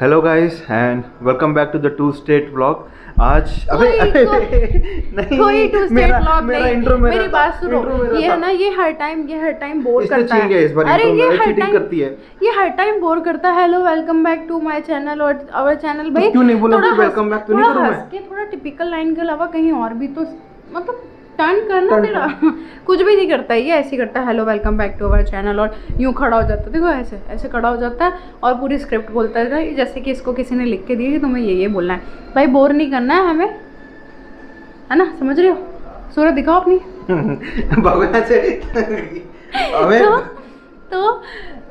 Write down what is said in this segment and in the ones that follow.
Hello guys and welcome back to the two state vlog. आज नहीं कोई two state vlog नहीं। Intro मेरी बात सुनो, ये है ना, ये हर टाइम बोर करता है। इस बार अरे ये हर टाइम करती है, ये हर टाइम बोर करता है। Hello welcome back to my channel और आवर चैनल। भाई क्यों नहीं बोला? थोड़ा वेलकम बैक तो नहीं करूं मैं? के थोड़ा टिपिकल लाइन के अलावा कहीं और भी तो मतलब टर्न करना तेरा। कुछ भी नहीं करता है, ये ऐसे ही करता है। Hello welcome back to our channel और यूं खड़ा हो जाता है, देखो ऐसे ऐसे खड़ा हो जाता है और पूरी स्क्रिप्ट बोलता है जैसे कि इसको किसी ने लिख के दी कि तुम्हें ये बोलना है। भाई बोर नहीं करना है हमें, है ना? समझ रहे हो? सूरत दिखाओ अपनी। भगवान से अबे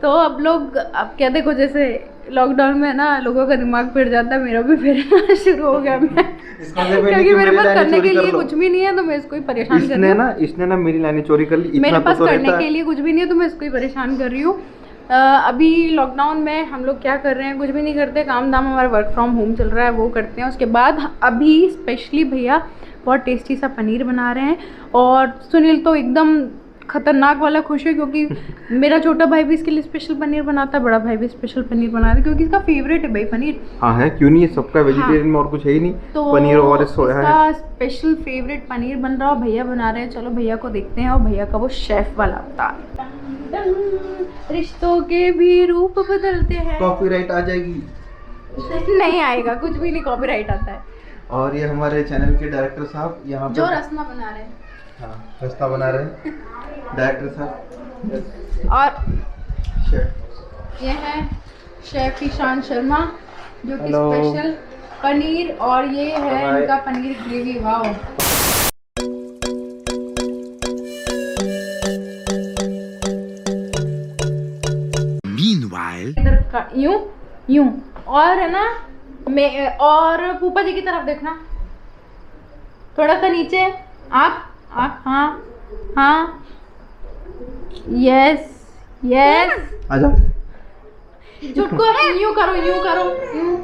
तो अब लोग, अब क्या देखो, जैसे लॉकडाउन में ना लोगों का दिमाग फिर जाता है, मेरा भी फिरना शुरू हो गया। मैं क्योंकि मेरे पास करने के लिए कुछ भी नहीं है तो मैं इसको ही परेशान कर रही हूँ। इसने ना मेरी लाइनें चोरी कर ली। मेरे पास करने के लिए कुछ भी नहीं है तो मैं इसको ही परेशान कर रही हूँ। अभी लॉकडाउन में हम लोग क्या कर रहे हैं? कुछ भी नहीं करते, काम धाम हमारा वर्क फ्रॉम होम चल रहा है, वो करते हैं। उसके बाद अभी स्पेशली भैया बहुत टेस्टी सा पनीर बना रहे हैं और सुनील तो एकदम खतरनाक वाला खुश है क्योंकि मेरा छोटा भाई भी इसके लिए स्पेशल पनीर बनाता है, बड़ा भाई भी स्पेशल पनीर बनाता है क्योंकि इसका फेवरेट है भाई पनीर। हाँ है, क्यों नहीं है? सबका वेजिटेरियन में और कुछ है ही नहीं, तो पनीर और सोया है। स्पेशल फेवरेट पनीर बन रहा है, भैया बना रहे हैं। चलो भैया को देखते हैं और भैया का वो शेफ वाला अवतार। रिश्तों के भी रूप बदलते हैं। कॉपीराइट आ जाएगी? नहीं आएगा, कुछ भी नहीं कॉपीराइट आता है। और ये हमारे चैनल के डायरेक्टर साहब यहाँ जो रसना बना रहे हैं। हाँ, रास्ता बना रहे हैं डायरेक्टर साहब। और ये है शेफ ईशान शर्मा जो कि स्पेशल पनीर, और ये है इनका पनीर ग्रेवी। वाओ! इधर यूं यूं, और है ना, मैं और पूपा जी की तरफ देखना, थोड़ा सा नीचे। आप हाँ हाँ, यस यस। आजा। चुटको यूं करो, यूं करो, यूं।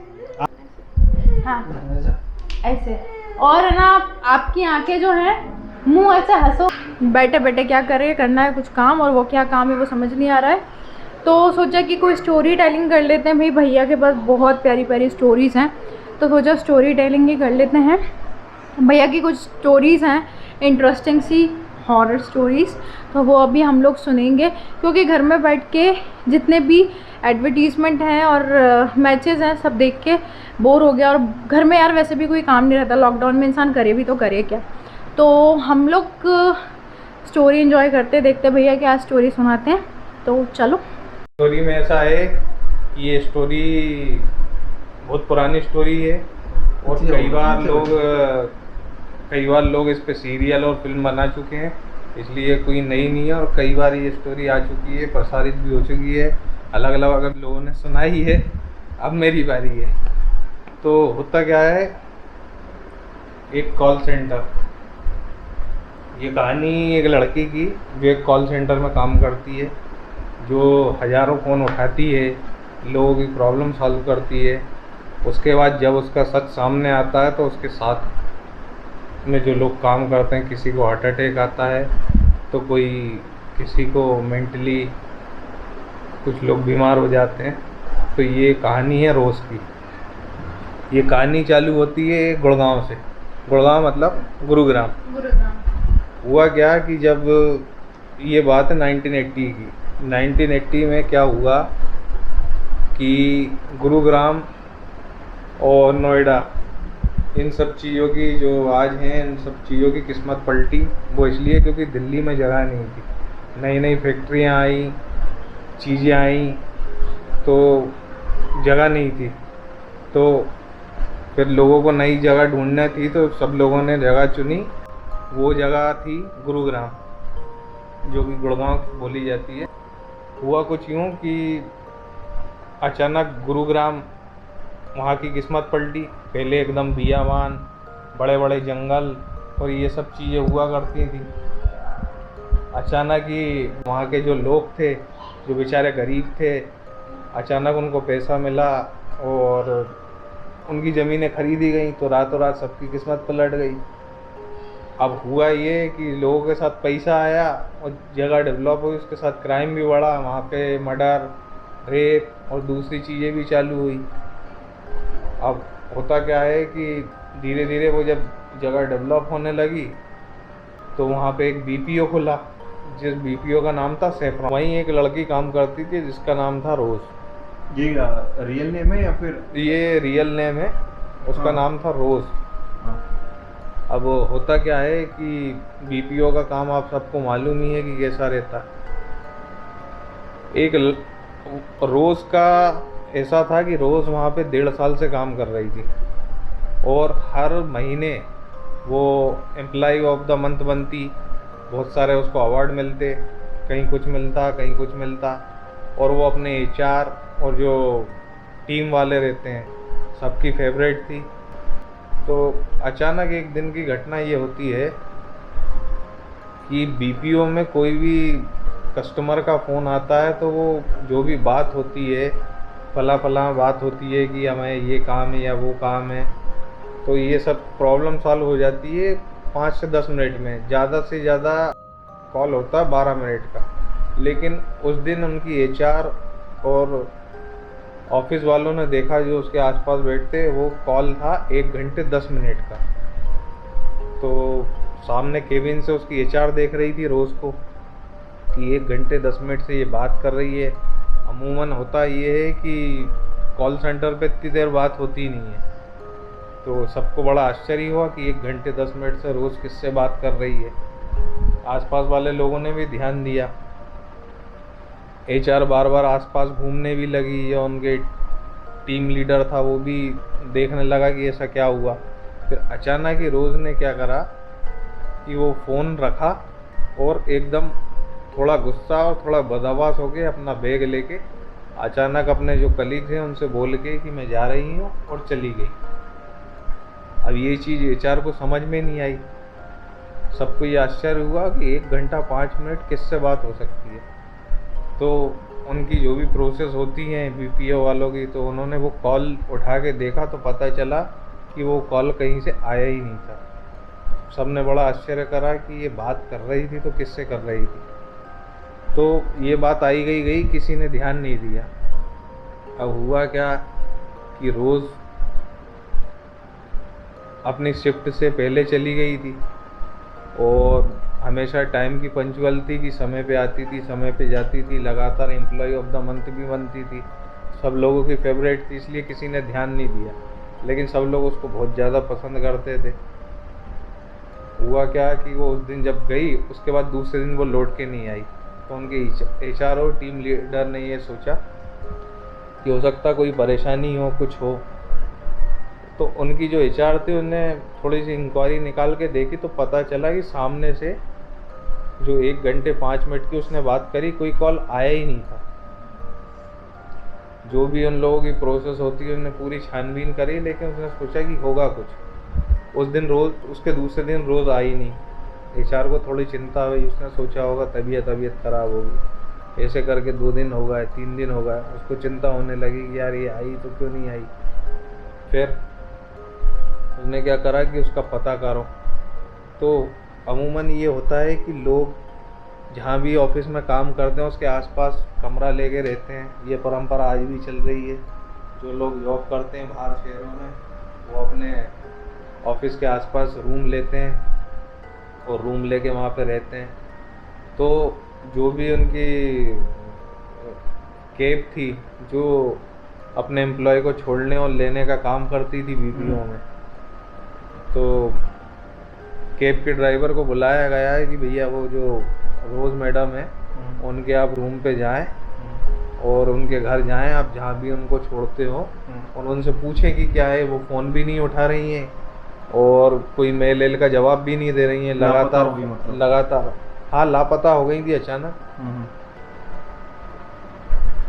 हाँ ऐसे। और है ना, आपकी आंखें जो है, मुंह ऐसे हंसो। बैठे बैठे क्या करे, करना है कुछ काम, और वो क्या काम है वो समझ नहीं आ रहा है। तो सोचा कि कोई स्टोरी टेलिंग कर लेते हैं। भाई भैया के पास बहुत प्यारी प्यारी स्टोरीज़ हैं तो सोचा स्टोरी टेलिंग ही कर लेते हैं। भैया की कुछ स्टोरीज़ हैं इंटरेस्टिंग सी, हॉरर स्टोरीज़, तो वो अभी हम लोग सुनेंगे क्योंकि घर में बैठ के जितने भी एडवर्टीज़मेंट हैं और मैचेस हैं सब देख के बोर हो गया। और घर में यार वैसे भी कोई काम नहीं रहता, लॉकडाउन में इंसान करे भी तो करे क्या। तो हम लोग स्टोरी एंजॉय करते देखते भैया क्या स्टोरी सुनाते हैं, तो चलो। स्टोरी में ऐसा है कि ये स्टोरी बहुत पुरानी स्टोरी है और कई बार लोग इस पे सीरियल और फिल्म बना चुके हैं, इसलिए कोई नई नहीं है। और कई बार ये स्टोरी आ चुकी है, प्रसारित भी हो चुकी है, अलग अलग अगर लोगों ने सुनाई है। अब मेरी बारी है। तो होता क्या है, एक कॉल सेंटर, ये कहानी एक लड़की की जो एक कॉल सेंटर में काम करती है, जो हज़ारों फ़ोन उठाती है, लोगों की प्रॉब्लम सॉल्व करती है। उसके बाद जब उसका सच सामने आता है तो उसके साथ में जो लोग काम करते हैं, किसी को हार्ट अटैक आता है तो कोई किसी को मेंटली कुछ लोग बीमार हो जाते हैं। तो ये कहानी है रोज़ की। ये कहानी चालू होती है गुड़गांव से। गुड़गांव मतलब गुरुग्राम। हुआ क्या कि जब ये बात है 1980 की, 1980 में क्या हुआ कि गुरुग्राम और नोएडा, इन सब चीज़ों की जो आज हैं, इन सब चीज़ों की किस्मत पलटी। वो इसलिए क्योंकि दिल्ली में जगह नहीं थी, नई नई फैक्ट्रियाँ आई, चीज़ें आई, तो जगह नहीं थी। तो फिर लोगों को नई जगह ढूंढना थी तो सब लोगों ने जगह चुनी। वो जगह थी गुरुग्राम, जो कि गुड़गांव बोली जाती है। हुआ कुछ यूँ कि अचानक गुरुग्राम, वहाँ की किस्मत पलटी। पहले एकदम बियाबान, बड़े बड़े जंगल और ये सब चीज़ें हुआ करती थी। अचानक ही वहाँ के जो लोग थे, जो बेचारे गरीब थे, अचानक उनको पैसा मिला और उनकी ज़मीनें खरीदी गई, तो रातों रात सबकी किस्मत पलट गई। अब हुआ ये कि लोगों के साथ पैसा आया और जगह डेवलप हुई, उसके साथ क्राइम भी बढ़ा। वहाँ पे मर्डर, रेप और दूसरी चीज़ें भी चालू हुई। अब होता क्या है कि धीरे धीरे वो जब जगह डेवलप होने लगी तो वहाँ पे एक बीपीओ खुला, जिस बीपीओ का नाम था सैफरॉन। वहीं एक लड़की काम करती थी जिसका नाम था रोज़। ये रियल नेम है या फिर? ये रियल नेम है, उसका हाँ। नाम था रोज़। हाँ। अब होता क्या है कि बीपीओ का काम आप सबको मालूम ही है कि कैसा रहता है। रोज़ का ऐसा था कि रोज़ वहाँ पे 1.5 साल से काम कर रही थी और हर महीने वो एम्प्लॉय ऑफ द मंथ बनती, बहुत सारे उसको अवार्ड मिलते, कहीं कुछ मिलता कहीं कुछ मिलता, और वो अपने एचआर और जो टीम वाले रहते हैं सबकी फेवरेट थी। तो अचानक एक दिन की घटना ये होती है कि बीपीओ में कोई भी कस्टमर का फ़ोन आता है तो वो जो भी बात होती है, फला बात होती है कि हमें ये काम है या वो काम है, तो ये सब प्रॉब्लम सॉल्व हो जाती है 5 से 10 मिनट में। ज़्यादा से ज़्यादा कॉल होता है 12 मिनट का, लेकिन उस दिन उनकी एचआर और ऑफिस वालों ने देखा जो उसके आसपास बैठते, वो कॉल था 1 घंटे 10 मिनट का। तो सामने केबिन से उसकी एचआर देख रही थी रोज़ को कि 1 घंटे 10 मिनट से ये बात कर रही है। अमूमन होता ये है कि कॉल सेंटर पे इतनी देर बात होती नहीं है। तो सबको बड़ा आश्चर्य हुआ कि 1 घंटे 10 मिनट से रोज़ किससे बात कर रही है। आसपास वाले लोगों ने भी ध्यान दिया, एचआर बार बार आसपास घूमने भी लगी, या उनके टीम लीडर था वो भी देखने लगा कि ऐसा क्या हुआ। फिर अचानक ही रोज़ ने क्या करा कि वो फ़ोन रखा और एकदम थोड़ा गुस्सा और थोड़ा बदहवास होके अपना बैग लेके अचानक अपने जो कलीग थे उनसे बोल के कि मैं जा रही हूँ, और चली गई। अब ये चीज़ एचआर को समझ में नहीं आई। सबको ये आश्चर्य हुआ कि 1 घंटा 5 मिनट किससे बात हो सकती है। तो उनकी जो भी प्रोसेस होती हैं बीपीओ वालों की, तो उन्होंने वो कॉल उठा के देखा तो पता चला कि वो कॉल कहीं से आया ही नहीं था। सबने बड़ा आश्चर्य करा कि ये बात कर रही थी तो किससे कर रही थी। तो ये बात आई गई, किसी ने ध्यान नहीं दिया। अब हुआ क्या कि रोज़ अपनी शिफ्ट से पहले चली गई थी और हमेशा टाइम की पंचुअल थी कि समय पे आती थी, समय पे जाती थी, लगातार एम्प्लॉय ऑफ द मंथ भी बनती थी, सब लोगों की फेवरेट थी, इसलिए किसी ने ध्यान नहीं दिया। लेकिन सब लोग उसको बहुत ज़्यादा पसंद करते थे। हुआ क्या कि वो उस दिन जब गई, उसके बाद दूसरे दिन वो लौट के नहीं आई। तो उनके एचआर और टीम लीडर ने ये सोचा कि हो सकता कोई परेशानी हो, कुछ हो। तो उनकी जो एचआर थी उन्हें थोड़ी सी इंक्वायरी निकाल के देखी तो पता चला कि सामने से जो 1 घंटे 5 मिनट की उसने बात करी, कोई कॉल आया ही नहीं था। जो भी उन लोगों की प्रोसेस होती है उन्होंने पूरी छानबीन करी, लेकिन उसने सोचा कि होगा कुछ। उस दिन रोज़, उसके दूसरे दिन रोज़ आई नहीं। एचआर को थोड़ी चिंता हुई, उसने सोचा होगा तबीयत ख़राब होगी। ऐसे करके 2 दिन हो गए, 3 दिन हो गए, उसको चिंता होने लगी कि यार ये आई तो क्यों नहीं आई। फिर उसने क्या करा कि उसका पता करो। तो अमूमन ये होता है कि लोग जहाँ भी ऑफिस में काम करते हैं उसके आसपास कमरा लेके रहते हैं। ये परंपरा आज भी चल रही है। जो लोग जॉब करते हैं बाहर शहरों में, वो अपने ऑफिस के आसपास रूम लेते हैं और रूम लेके वहाँ पे रहते हैं। तो जो भी उनकी कैब थी जो अपने एम्प्लॉय को छोड़ने और लेने का काम करती थी बीपीओ में, तो कैब के ड्राइवर को बुलाया गया है कि भैया वो जो रोज़ मैडम है उनके आप रूम पे जाएं और उनके घर जाएं, आप जहाँ भी उनको छोड़ते हो, और उनसे पूछें कि क्या है। वो फ़ोन भी नहीं उठा रही हैं और कोई मेल का जवाब भी नहीं दे रही हैं। लगातार हाँ, लापता हो गई थी।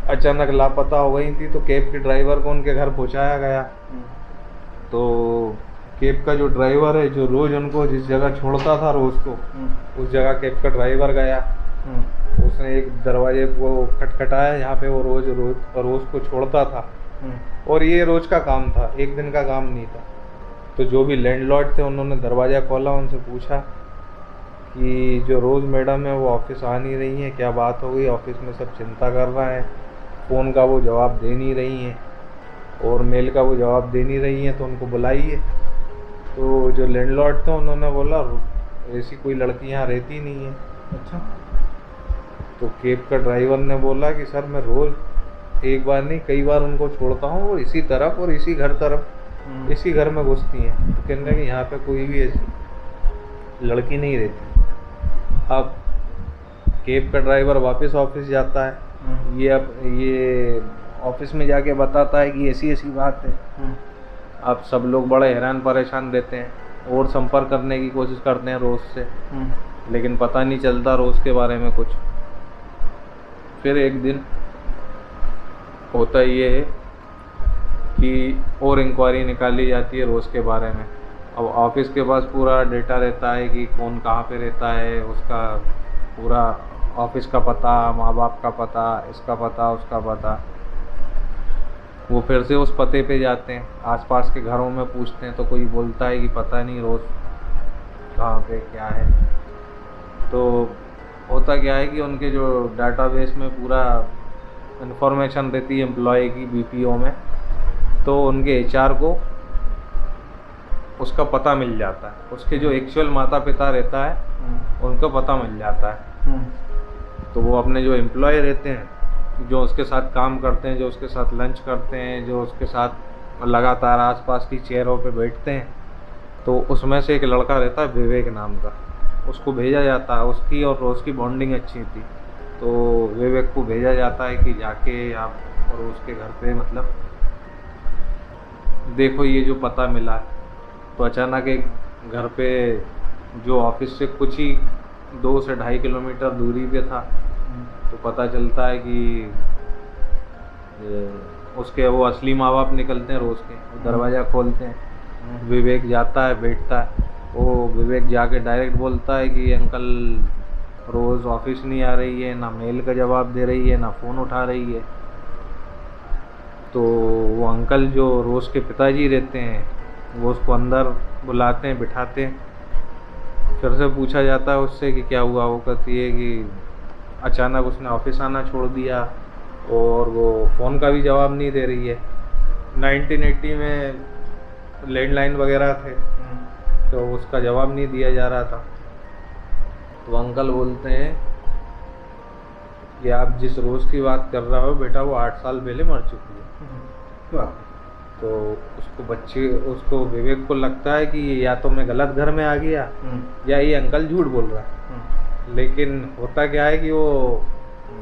अचानक लापता हो गई थी। तो कैब के ड्राइवर को उनके घर पहुंचाया गया। तो कैब का जो ड्राइवर है, जो रोज़ उनको जिस जगह छोड़ता था रोज़ को, उस जगह कैब का ड्राइवर गया। उसने एक दरवाजे को खटखटाया जहाँ पे वो रोज़ को छोड़ता था। और ये रोज़ का काम था, एक दिन का काम नहीं था। तो जो भी लैंडलॉर्ड थे उन्होंने दरवाज़ा खोला, उनसे पूछा कि जो रोज़ मैडम है वो ऑफिस आ नहीं रही हैं, क्या बात हो गई। ऑफिस में सब चिंता कर रहे हैं, फ़ोन का वो जवाब दे नहीं रही हैं। और मेल का वो जवाब दे नहीं रही हैं तो उनको बुलाइए। तो जो लैंडलॉर्ड थे उन्होंने बोला ऐसी कोई लड़की यहाँ रहती नहीं है। अच्छा। तो कैब का ड्राइवर ने बोला कि सर मैं रोज़ एक बार नहीं कई बार उनको छोड़ता हूँ और इसी तरफ और इसी घर तरफ इसी घर में घुसती हैं। तो कहने लगे यहाँ पे कोई भी ऐसी लड़की नहीं रहती। अब कैब का ड्राइवर वापस ऑफिस जाता है, ये ऑफिस में जाके बताता है कि ऐसी ऐसी बात है। अब सब लोग बड़े हैरान परेशान रहते हैं और संपर्क करने की कोशिश करते हैं रोज़ से, लेकिन पता नहीं चलता रोज़ के बारे में कुछ। फिर एक दिन होता ये है कि और इंक्वायरी निकाली जाती है रोज़ के बारे में। अब ऑफिस के पास पूरा डेटा रहता है कि कौन कहाँ पे रहता है, उसका पूरा ऑफिस का पता, माँ बाप का पता, इसका पता, उसका पता। वो फिर से उस पते पे जाते हैं, आसपास के घरों में पूछते हैं तो कोई बोलता है कि पता नहीं रोज़ कहाँ पे क्या है। तो होता क्या है कि उनके जो डाटाबेस में पूरा इन्फॉर्मेशन रहती है एम्प्लॉय की बीपीओ में, तो उनके एचआर को उसका पता मिल जाता है। उसके जो एक्चुअल माता पिता रहता है उनका पता मिल जाता है। तो वो अपने जो एम्प्लॉय रहते हैं, जो उसके साथ काम करते हैं, जो उसके साथ लंच करते हैं, जो उसके साथ लगातार आसपास की चेयरों पे बैठते हैं, तो उसमें से एक लड़का रहता है विवेक नाम का, उसको भेजा जाता है। उसकी और रोज़ की बॉन्डिंग अच्छी थी, तो विवेक को भेजा जाता है कि जाके आप रोज़ के घर पे मतलब देखो ये जो पता मिला है। तो अचानक एक घर पे जो ऑफिस से कुछ ही 2 से 2.5 किलोमीटर दूरी पे था, तो पता चलता है कि उसके वो असली माँ बाप निकलते हैं रोज़ के, वो दरवाज़ा खोलते हैं। विवेक जाता है, बैठता है। वो विवेक जाके डायरेक्ट बोलता है कि अंकल रोज़ ऑफिस नहीं आ रही है, ना मेल का जवाब दे रही है, ना फ़ोन उठा रही है। तो वो अंकल जो रोज़ के पिताजी रहते हैं वो उसको अंदर बुलाते हैं, बिठाते हैं। फिर से पूछा जाता है उससे कि क्या हुआ। वो कहती है कि अचानक उसने ऑफिस आना छोड़ दिया और वो फ़ोन का भी जवाब नहीं दे रही है। 1980 में लैंडलाइन वगैरह थे, तो उसका जवाब नहीं दिया जा रहा था। तो अंकल बोलते हैं कि आप जिस रोज़ की बात कर रहे हो बेटा, वो 8 साल पहले मर चुकी है। तो उसको विवेक को लगता है कि या तो मैं गलत घर में आ गया या ये अंकल झूठ बोल रहा है। लेकिन होता क्या है कि वो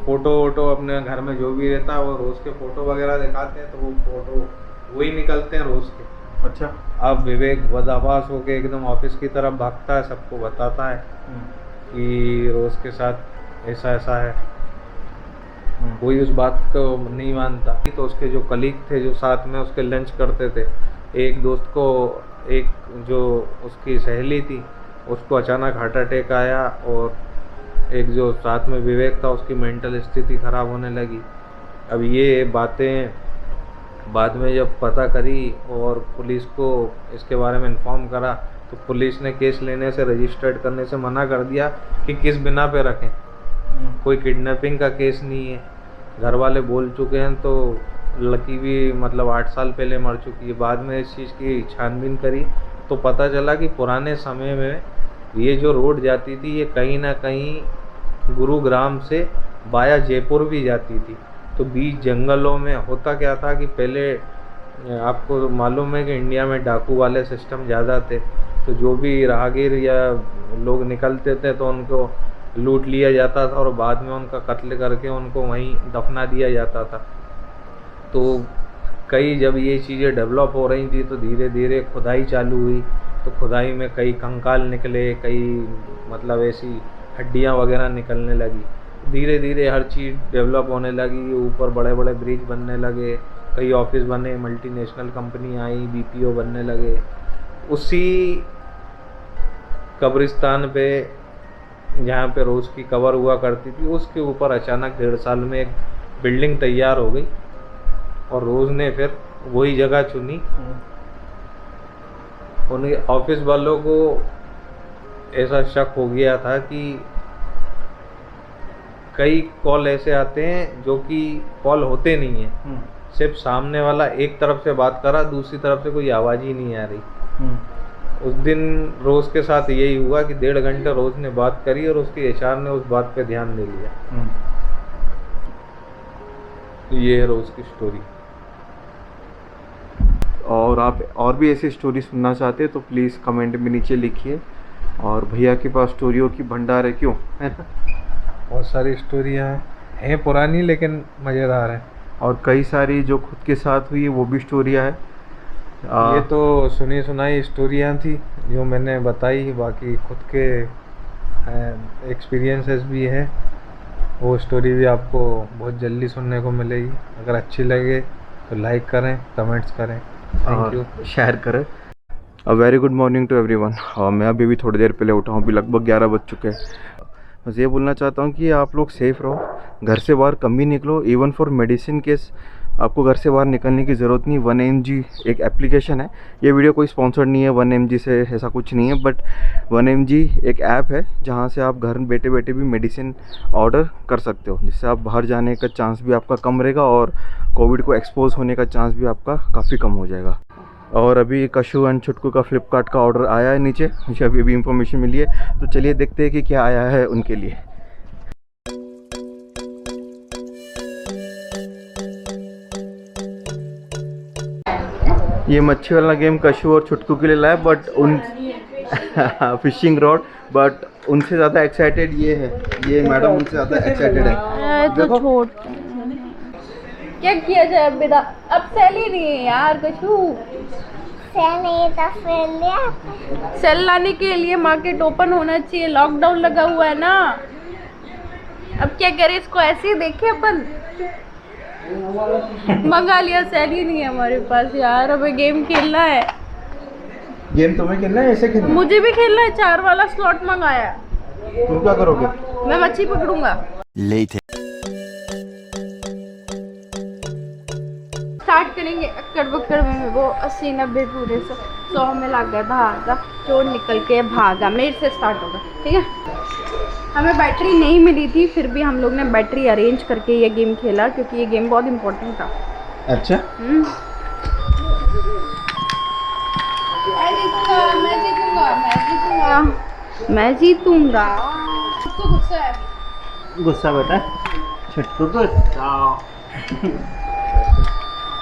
फ़ोटो वोटो अपने घर में जो भी रहता है वो रोज़ के फ़ोटो वगैरह दिखाते हैं, तो वो फ़ोटो वही निकलते हैं रोज़ के। अच्छा। अब विवेक बदआभास होकर एकदम ऑफिस की तरफ भागता है, सबको बताता है कि रोज़ के साथ ऐसा ऐसा है। कोई उस बात को नहीं मानता। तो उसके जो कलीग थे जो साथ में उसके लंच करते थे, एक दोस्त को, एक जो उसकी सहेली थी उसको अचानक हार्ट अटैक आया, और एक जो साथ में विवेक था उसकी मेंटल स्थिति ख़राब होने लगी। अब ये बातें बाद में जब पता करी और पुलिस को इसके बारे में इन्फॉर्म करा, तो पुलिस ने केस लेने से, रजिस्टर्ड करने से मना कर दिया कि किस बिना पे रखें। कोई किडनैपिंग का केस नहीं है, घर वाले बोल चुके हैं। तो लड़की भी मतलब 8 साल पहले मर चुकी है। बाद में इस चीज़ की छानबीन करी तो पता चला कि पुराने समय में ये जो रोड जाती थी ये कहीं ना कहीं गुरुग्राम से वाया जयपुर भी जाती थी। तो बीच जंगलों में होता क्या था कि पहले आपको मालूम है कि इंडिया में डाकू वाले सिस्टम ज़्यादा थे, तो जो भी राहगीर या लोग निकलते थे तो उनको लूट लिया जाता था और बाद में उनका कत्ल करके उनको वहीं दफना दिया जाता था। तो कई जब ये चीज़ें डेवलप हो रही थी तो धीरे धीरे खुदाई चालू हुई। तो खुदाई में कई कंकाल निकले, कई मतलब ऐसी हड्डियाँ वगैरह निकलने लगी। धीरे धीरे हर चीज़ डेवलप होने लगी, ऊपर बड़े बड़े ब्रिज बनने लगे, कई ऑफिस बने, मल्टीनेशनल कंपनी आई, बीपीओ बनने लगे। उसी कब्रिस्तान पे जहाँ पे रोज़ की कवर हुआ करती थी उसके ऊपर अचानक 1.5 साल में एक बिल्डिंग तैयार हो गई, और रोज़ ने फिर वही जगह चुनी। उनके ऑफिस वालों को ऐसा शक हो गया था कि कई कॉल ऐसे आते हैं जो कि कॉल होते नहीं हैं, सिर्फ सामने वाला एक तरफ से बात कर रहा, दूसरी तरफ से कोई आवाज़ ही नहीं आ रही। उस दिन रोज़ के साथ यही हुआ कि 1.5 घंटे रोज़ ने बात करी और उसकी एचआर ने उस बात पे ध्यान दे लिया। ये है रोज़ की स्टोरी। और आप और भी ऐसी स्टोरी सुनना चाहते हैं तो प्लीज़ कमेंट में नीचे लिखिए। और भैया के पास स्टोरियों की भंडार है, क्यों, है ना? बहुत सारी स्टोरियाँ हैं पुरानी लेकिन मज़ेदार हैं। और कई सारी जो खुद के साथ हुई है वो भी स्टोरियाँ है। ये तो सुनी सुनाई स्टोरियाँ थी जो मैंने बताई, बाकी खुद के एक्सपीरियंसेस भी है। वो स्टोरी भी आपको बहुत जल्दी सुनने को मिलेगी। अगर अच्छी लगे तो लाइक करें, कमेंट्स करें, थैंक यू, शेयर करें। A very good morning to everyone. मैं अभी भी थोड़ी देर पहले उठा हूँ, अभी लगभग 11 बज चुके हैं। बस ये बोलना चाहता हूँ कि आप लोग सेफ़ रहो, घर से बाहर कम ही निकलो। इवन फॉर मेडिसिन केस आपको घर से बाहर निकलने की ज़रूरत नहीं। 1mg एक एप्लीकेशन है, ये वीडियो कोई स्पॉन्सर्ड नहीं है 1mg से, ऐसा कुछ नहीं है, बट 1mg एक ऐप है जहाँ से आप घर बैठे बैठे भी मेडिसिन ऑर्डर कर सकते हो, जिससे आप बाहर जाने का चांस भी आपका कम रहेगा और कोविड को एक्सपोज होने का चांस भी आपका काफ़ी कम हो जाएगा। और अभी कशु एंड छुटकू का फ्लिपकार्ट का ऑर्डर आया है नीचे, मुझे अभी भी इंफॉर्मेशन मिली है, तो चलिए देखते हैं कि क्या आया है उनके लिए। ये मच्छी वाला गेम कशु और छुटकू के लिए लाया, बट उन फिशिंग रॉड, बट उनसे ज़्यादा एक्साइटेड ये है, ये मैडम उनसे ज़्यादा एक्साइटेड है। तो छोट क्या किया जाए अब बेटा, अब सेल ही नहीं है यार कशु। सेल नहीं था, सेल लिया। सेल लाने के लिए मार्केट ओपन होना चाहिए, लॉकडाउन लगा हुआ है ना। अब क्या करें, इसको ऐसे ही देखे अपन मंगा लिया, सेल ही नहीं है हमारे पास यार। हमें गेम खेलना है। गेम तुम्हें खेलना है, ऐसे खेलना है? मुझे भी खेलना है, 4 वाला स्लॉट मंगाया है। तुम क्या करोगे? मैं मच्छी पकड़ूंगा। स्टार्ट करेंगे अक्कड़ बक्कड़ में, वो 80-90 पूरे 100 में लग गए, भागा चोर निकल के भागा। मेरे से स्टार्ट होगा, ठीक है। हमें बैटरी नहीं मिली थी, फिर भी हम लोग ने बैटरी अरेंज करके ये गेम खेला, क्योंकि ये गेम बहुत इम्पोर्टेंट था। अच्छा, मैं जीतूंगा। उसको गुस्सा है, गुस्सा बेटा, छुटकू को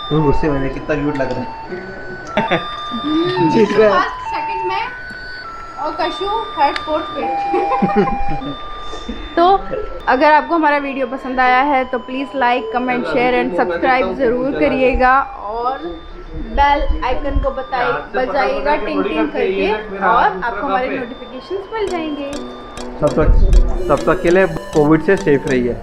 तुम गुस्से में कितना क्यूट लग रहा है। फर्स्ट सेकंड में और कशु थर्ड फोर्थ पे। तो अगर आपको हमारा वीडियो पसंद आया है तो please like, comment, share and subscribe ज़रूर करिएगा और बेल आइकन को बजाइएगा टिंग टिंग करके, और आपको हमारे नोटिफिकेशंस मिल जाएंगे। तब तक के लिए कोविड से सेफ रहिए।